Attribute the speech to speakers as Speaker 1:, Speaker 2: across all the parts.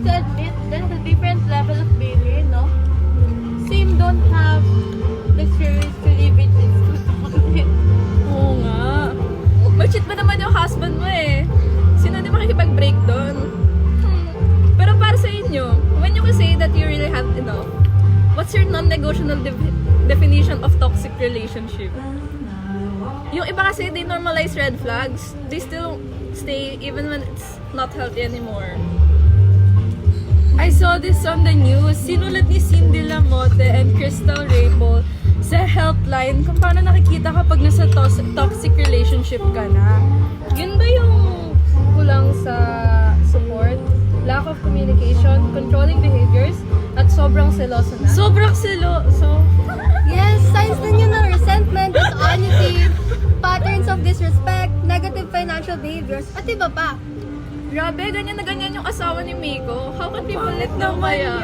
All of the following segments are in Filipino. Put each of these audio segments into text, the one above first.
Speaker 1: to admit there's a different level of behavior, no? Same don't have the courage to leave it in school.
Speaker 2: Oo nga. Mag-cheat ba naman yung husband mo eh? Sino di makikipag-break doon? Pero para sa inyo, when you can say that you really have enough, what's your non-negotiable definition of toxic relationship? Yung iba kasi, they normalize red flags. They still stay even when it's not healthy anymore. I saw this on the news. Sinulat ni Cindy Lamote and Crystal Rapol sa helpline kung paano nakikita kapag nasa toxic relationship ka na. Yun ba yung kulang sa support, lack of communication, controlling behaviors, at sobrang seloso na? Sobrang seloso.
Speaker 3: Yes, signs na yun ng resentment, dishonesty, patterns of disrespect, negative financial behaviors, at iba pa.
Speaker 2: Grabe, ganyan na ganyan yung asawa ni Miko. How can people let go kaya?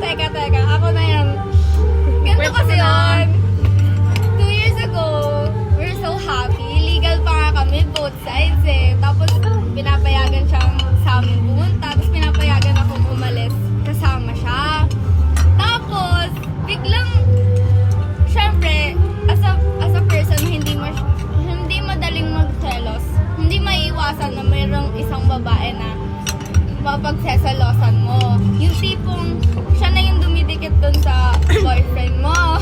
Speaker 3: Teka, ako na yan. Ganito
Speaker 2: Wait
Speaker 3: kasi
Speaker 2: mo na.
Speaker 3: yun. 2 years ago, we're so happy. Legal pa nga kami, both sides eh. Tapos, pinapayagan siyang sa amin pumunta. Tapos, pinapayagan akong umalis kasama siya. Tapos, biglang, syempre, as a person, hindi madaling magselos. Hindi maiiwasan na mayroong isang babae na mapagseselosan mo. Yung tipong, siya na yung dumidikit dun sa boyfriend mo.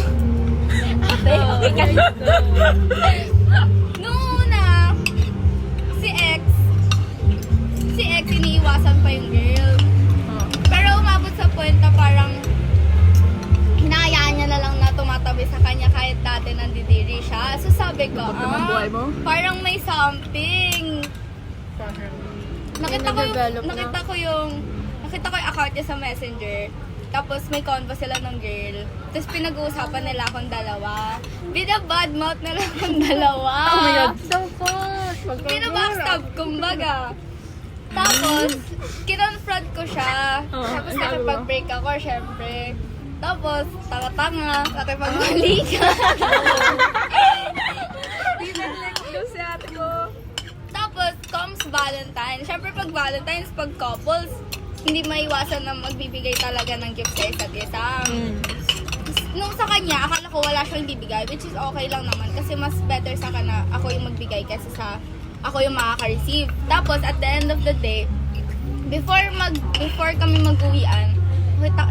Speaker 3: Noong una, si ex, iniiwasan pa yung girl. Pero umabot sa point na parang, hinahayaan niya na lang na tumatabi sa kanya kahit dati nandidiri siya. So sabi ko,
Speaker 2: buhay mo?
Speaker 3: parang may something. Nakita ko yung account niya sa Messenger. Tapos may convo sila ng girl. Tapos pinag-uusapan nila akong dalawa. Binabadmouth nila akong dalawa.
Speaker 2: Oh my God.
Speaker 1: So fast!
Speaker 3: Binabackstab, kumbaga. Tapos, kinonfront ko siya.
Speaker 2: Oh,
Speaker 3: Tapos
Speaker 2: ang sabi mo?
Speaker 3: nakipag-break ako, syempre. Tapos, tanga-tanga, nakipag-balikan.
Speaker 2: Si ate ko.
Speaker 3: Tapos, comes Valentine. Syempre, pag Valentine's, pag couples, hindi maiwasan na magbibigay talaga ng gift sa isa't isa. Nung sa kanya, akala ko wala siyang bibigay, which is okay lang naman kasi mas better sa akin na ako yung magbigay kaysa sa ako yung makaka-receive. Tapos, at the end of the day, before kami mag-uwian,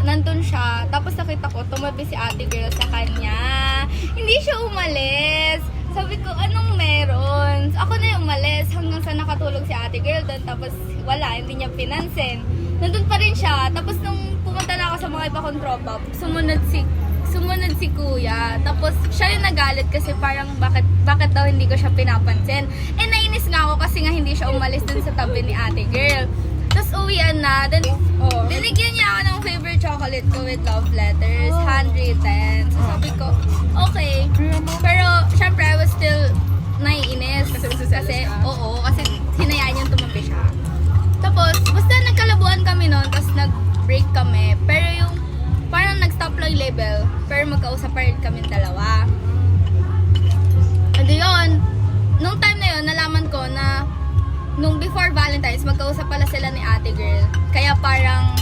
Speaker 3: nandun siya, tapos nakita ko, tumabi si ate girl sa kanya. Hindi siya umalis. Sabi ko, anong meron? Ako na yung umalis hanggang sa nakatulog si ate girl doon. Tapos wala, hindi niya pinansin. Nandun pa rin siya. Tapos nung pumunta na ako sa mga iba kong tropa, sumunod si kuya. Tapos siya yung nagalit kasi parang bakit daw hindi ko siya pinapansin. Eh nainis nga ako kasi nga hindi siya umalis dun sa tabi ni ate girl. Tapos uwian na. Then, binigyan niya ako ng favorite chocolate ko with love letters, handwritten. So sabi ko, okay. Pero, syempre, I was still naiinis. Kasi, kasi hinayaan niyang tumabi siya. Tapos, basta nagkalabuan kami noon, tapos nag-break kami. Pero yung, parang nag-stop lang yung label. Pero magkausap pa rin kami dalawa. And yun, nung time na yun, nalaman ko na nung before Valentine's, magkausap pala sila ni ate girl. Kaya parang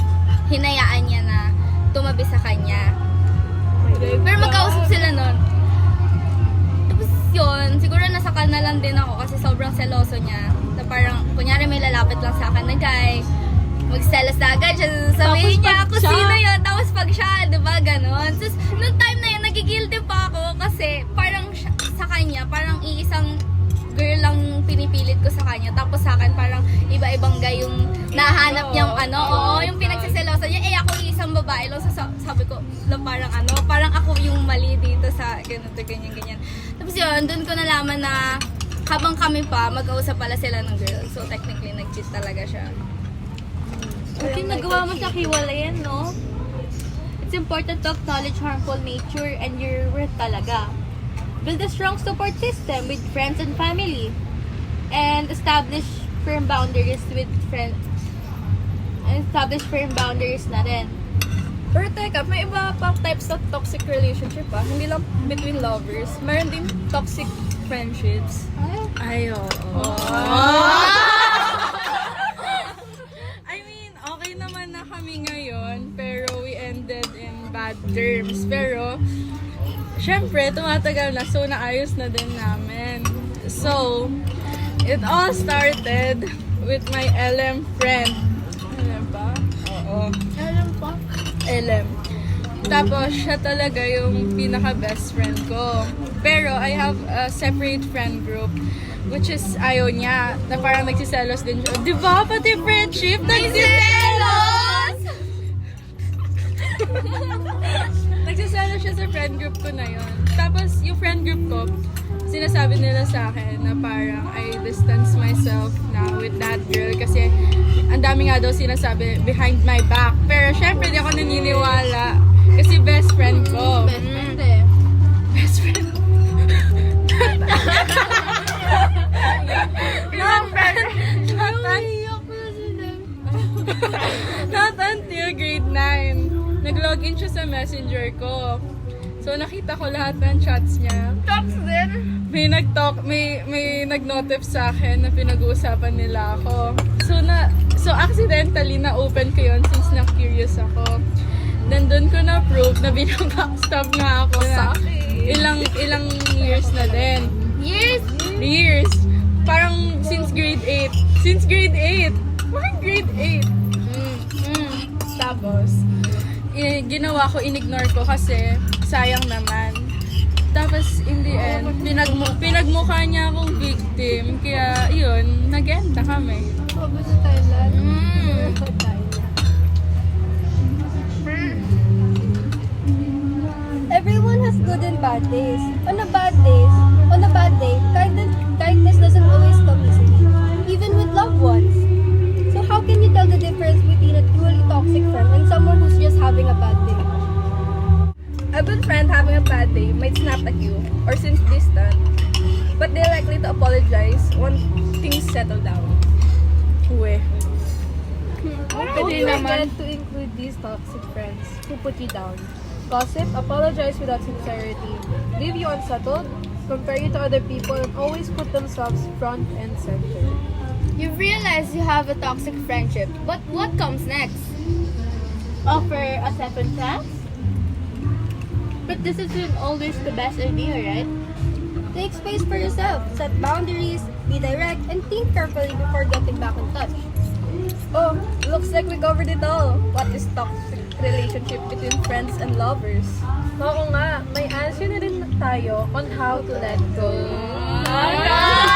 Speaker 3: hinayaan niya na tumabi sa kanya. Pero magkausap sila nun. Tapos yun, siguro nasakal na lang din ako kasi sobrang seloso niya. Na parang, kunyari may lalapit lang sa akin na guy, magselos na agad siya. Sasabihin niya ako sino yun. Tapos pag siya, diba, ganon. Tapos nung time na yun, nagigilty pa ako kasi parang sa kanya, parang iisang girl lang pinipilit ko sa kanya. Tapos sa akin parang iba-ibang guy yung nahanap niyang yung pinagsiselosa niya. Eh ako isang babae lang. So, sabi ko, parang ako yung mali dito sa ganito, ganyan. Tapos yun, dun ko nalaman na habang kami pa, mag-uusap pala sila ng girl. So technically, nag-cheat talaga siya.
Speaker 1: Kasi nagawa mo sa hiwalayan, no? It's important to acknowledge harmful nature and your worth talaga. Build a strong support system with friends and family. And establish firm boundaries with friends. And establish firm boundaries na rin.
Speaker 2: Pero teka, may iba pang types of toxic relationship Hindi lang between lovers. Meron din toxic friendships. Ay, oo. I mean, okay naman na syempre, tumatagal na, so naayos na din namin. So, it all started with my LM friend. LM ba? Oo.
Speaker 1: Alam pa.
Speaker 2: LM. Tapos, siya talaga yung pinaka-best friend ko. Pero, I have a separate friend group, which is ayaw niya, na parang nagsiselos din siya. Di ba? Pati friendship, nagsiselos! Nagsiselos siya sa friend group ko na yon. Tapos, yung friend group ko, sinasabi nila sa akin na parang I distance myself now with that girl kasi ang dami nga daw sinasabi behind my back. Pero syempre, di ako naniniwala kasi best friend ko.
Speaker 1: Best friend eh.
Speaker 2: Best friend. Not until grade 9. Nag-login siya sa messenger ko. So, nakita ko lahat ng chats niya.
Speaker 3: Tops din.
Speaker 2: May nag-notif sa akin na pinag-uusapan nila ako. So accidentally na-open ko yun since na-curious ako. Then doon ko na-prove na binabackstab nga ako na ilang years na din. Years! Parang since grade 8. Since grade 8! Bakit grade 8? Tapos, ginawa ko, in-ignore ko kasi sayang naman. Tapos, in the end, pinagmukha niya akong victim. Kaya, yun, nag-end na kami.
Speaker 1: Sabi sa Thailand.
Speaker 4: Everyone has good and bad days. On a bad day, kindness doesn't always come easily, even with loved ones. So how can you tell the difference between a truly toxic friend and someone who's just having a bad day?
Speaker 2: A good friend having a bad day might snap at you or seems distant, but they're likely to apologize when things settle down. Uwe.
Speaker 4: Don't forget to include these toxic friends who put you down. Gossip, apologize without sincerity, leave you unsettled, compare you to other people, and always put themselves front and center.
Speaker 3: You realize you have a toxic friendship, but what comes next?
Speaker 1: Offer a second chance? But this isn't always the best idea, right?
Speaker 4: Take space for yourself, set boundaries, be direct, and think carefully before getting back in touch.
Speaker 2: Oh, looks like we covered it all. What is toxic relationship between friends and lovers?
Speaker 4: Oo nga, may answer na rin tayo on how to let go.
Speaker 2: Ah!